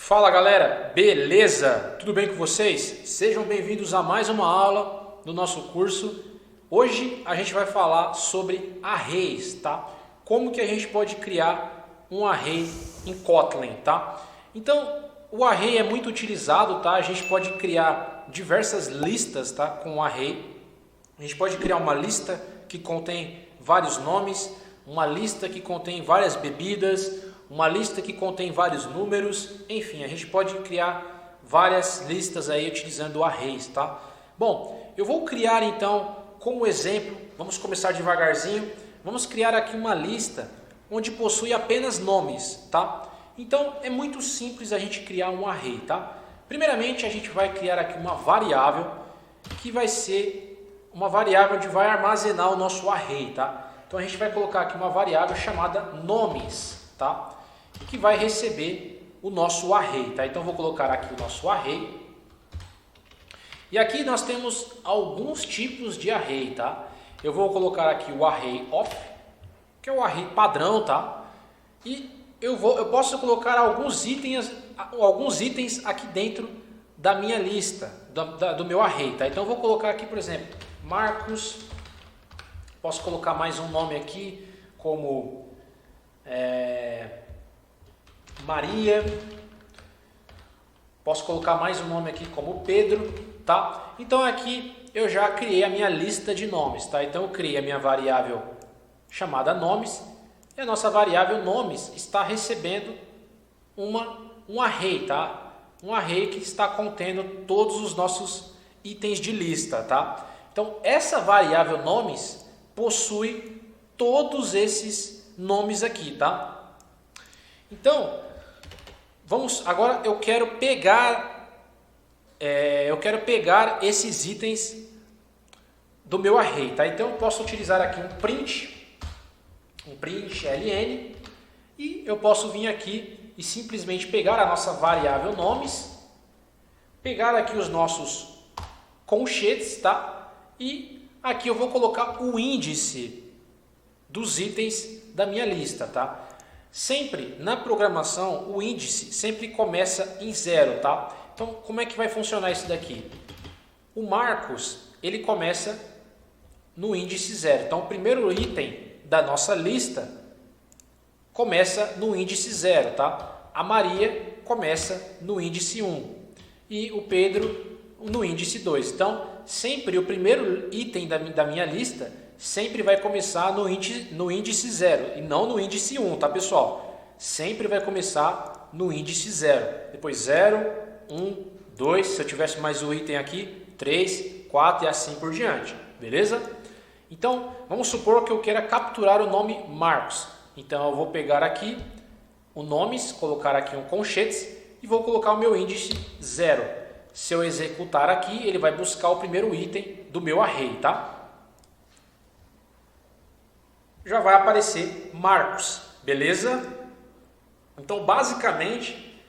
Fala galera, beleza? Tudo bem com vocês? Sejam bem-vindos a mais uma aula do nosso curso. Hoje a gente vai falar sobre arrays, tá? Como que a gente pode criar um array em Kotlin, tá? Então, o array é muito utilizado, tá? A gente pode criar diversas listas, tá? Com o array. A gente pode criar uma lista que contém vários nomes, uma lista que contém várias bebidas, uma lista que contém vários números, enfim, a gente pode criar várias listas aí utilizando arrays, tá? Bom, eu vou criar então, como exemplo, vamos começar devagarzinho, vamos criar aqui uma lista onde possui apenas nomes, tá? Então, é muito simples a gente criar um array, tá? Primeiramente, a gente vai criar aqui uma variável, que vai ser uma variável onde vai armazenar o nosso array, tá? Então, a gente vai colocar aqui uma variável chamada nomes, tá? Que vai receber o nosso array, tá? Então vou colocar aqui o nosso array. E aqui nós temos alguns tipos de array, tá? Eu vou colocar aqui o array of, que é o array padrão, tá? E eu posso colocar alguns itens aqui dentro da minha lista, do meu array, tá? Então eu vou colocar aqui, por exemplo, Marcos. Posso colocar mais um nome aqui, como Maria. Posso colocar mais um nome aqui como Pedro, tá? Então aqui eu já criei a minha lista de nomes, tá? Então eu criei a minha variável chamada nomes e a nossa variável nomes está recebendo um array, tá? Um array que está contendo todos os nossos itens de lista, tá? Então essa variável nomes possui todos esses nomes aqui, tá? Então, agora eu quero pegar esses itens do meu array, tá? Então eu posso utilizar aqui um print ln, e eu posso vir aqui e simplesmente pegar a nossa variável nomes, pegar aqui os nossos colchetes, tá? E aqui eu vou colocar o índice dos itens da minha lista, tá? Sempre na programação o índice sempre começa em 0, tá? Então como é que vai funcionar isso daqui? O Marcos, ele começa no índice 0. Então o primeiro item da nossa lista começa no índice 0, tá? A Maria começa no índice 1 e o Pedro no índice 2. Então sempre o primeiro item da minha lista sempre vai começar no índice 0 e não no índice 1, tá, pessoal? Sempre vai começar no índice 0. Depois 0, 1, 2, se eu tivesse mais um item aqui, 3, 4 e assim por diante, beleza? Então, vamos supor que eu queira capturar o nome Marcos. Então, eu vou pegar aqui o nomes, colocar aqui um colchetes e vou colocar o meu índice 0. Se eu executar aqui, ele vai buscar o primeiro item do meu array, tá? Já vai aparecer Marcos, beleza? Então, basicamente,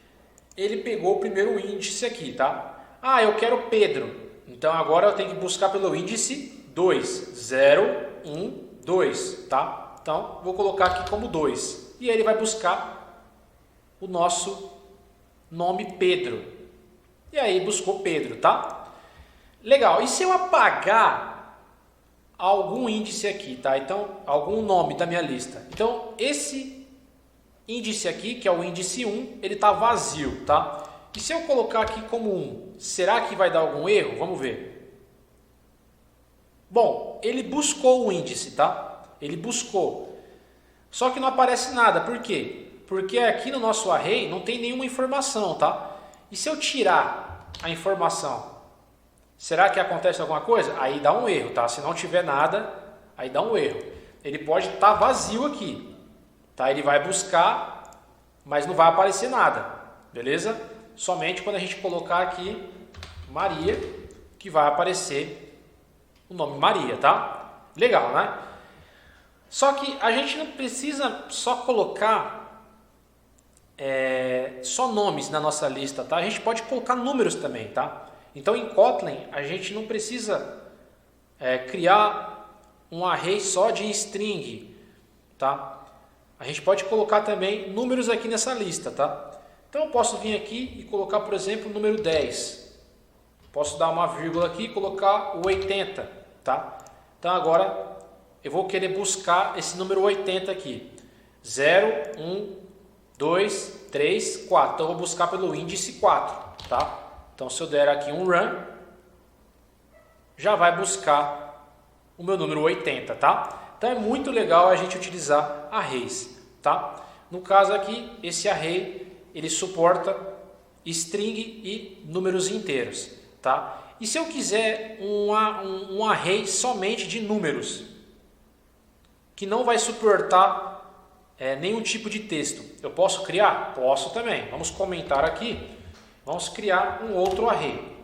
ele pegou o primeiro índice aqui, tá? Ah, eu quero Pedro. Então, agora eu tenho que buscar pelo índice 2. 0, 1, 2, tá? Então, vou colocar aqui como 2. E ele vai buscar o nosso nome Pedro. E aí, buscou Pedro, tá? Legal. E se eu apagar algum índice aqui, tá? Então, algum nome da minha lista. Então, esse índice aqui, que é o índice 1, ele está vazio, tá? E se eu colocar aqui como 1, será que vai dar algum erro? Vamos ver. Bom, ele buscou o índice, tá? Ele buscou. Só que não aparece nada. Por quê? Porque aqui no nosso array não tem nenhuma informação, tá? E se eu tirar a informação, será que acontece alguma coisa? Aí dá um erro, tá? Se não tiver nada, aí dá um erro. Ele pode estar vazio aqui, tá? Ele vai buscar, mas não vai aparecer nada, beleza? Somente quando a gente colocar aqui Maria, que vai aparecer o nome Maria, tá? Legal, né? Só que a gente não precisa só colocar só nomes na nossa lista, tá? A gente pode colocar números também, tá? Então, em Kotlin, a gente não precisa criar um array só de string, tá? A gente pode colocar também números aqui nessa lista, tá? Então eu posso vir aqui e colocar, por exemplo, o número 10. Posso dar uma vírgula aqui e colocar o 80, tá? Então agora eu vou querer buscar esse número 80 aqui. 0, 1, 2, 3, 4. Então eu vou buscar pelo índice 4, tá? Então se eu der aqui um run, já vai buscar o meu número 80, tá? Então é muito legal a gente utilizar arrays, tá? No caso aqui, esse array, ele suporta string e números inteiros, tá? E se eu quiser um array somente de números, que não vai suportar nenhum tipo de texto, eu posso criar? Posso também. Vamos comentar aqui. Vamos criar um outro array.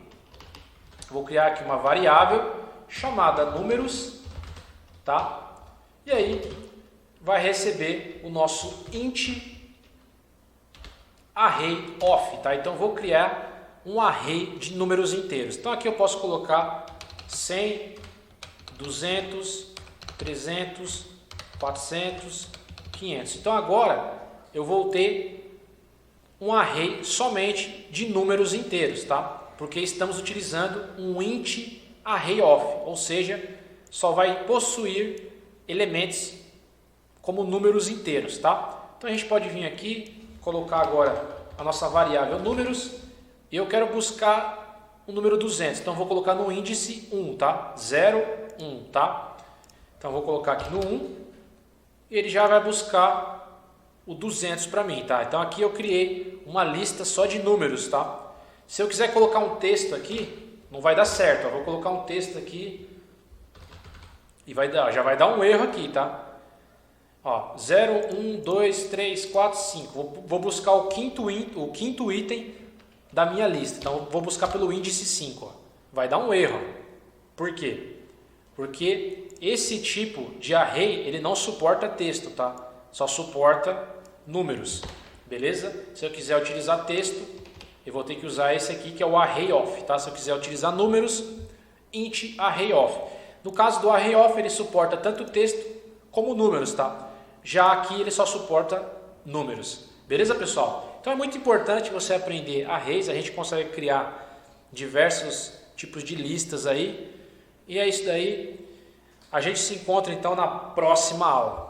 Vou criar aqui uma variável chamada números, tá? E aí vai receber o nosso int array of, tá? Então vou criar um array de números inteiros. Então aqui eu posso colocar 100, 200, 300, 400, 500. Então agora eu vou ter um array somente de números inteiros, tá? Porque estamos utilizando um int array of, ou seja, só vai possuir elementos como números inteiros, tá? Então a gente pode vir aqui, colocar agora a nossa variável números, e eu quero buscar o número 200, então vou colocar no índice 1, tá? 0, 1, tá? Então vou colocar aqui no 1, e ele já vai buscar o 200 para mim, tá? Então aqui eu criei uma lista só de números, tá? Se eu quiser colocar um texto aqui, não vai dar certo. Eu vou colocar um texto aqui e já vai dar um erro aqui, tá? Ó, 0, 1, 2, 3, 4, 5. Vou buscar o quinto item da minha lista. Então vou buscar pelo índice 5. Ó. Vai dar um erro. Por quê? Porque esse tipo de array ele não suporta texto, tá? Só suporta números, beleza? Se eu quiser utilizar texto, eu vou ter que usar esse aqui que é o array of, tá? Se eu quiser utilizar números, int array of. No caso do array of, ele suporta tanto texto como números, tá? Já aqui ele só suporta números, beleza, pessoal? Então é muito importante você aprender arrays, a gente consegue criar diversos tipos de listas aí. E é isso daí. A gente se encontra então na próxima aula.